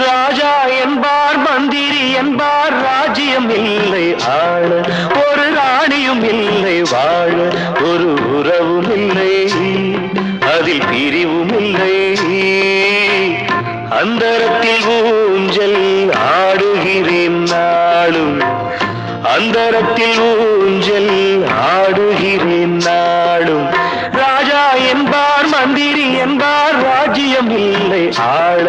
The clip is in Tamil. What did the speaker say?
ராஜா என்பார் மந்திரி என்பார் ராஜ்யம் இல்லை ஆள ஒரு ராணியும் இல்லை வாழ ஒரு உறவும் இல்லை அதில் பிரிவும் இல்லை அந்தரத்தில் ஊஞ்சல் ஆடுகிறேன் நாளும் அந்தரத்தில் ஊஞ்சல் ஆடுகிறேன் நாளும் ராஜா என்பார் மந்திரி என்பார் ராஜ்யம் இல்லை ஆள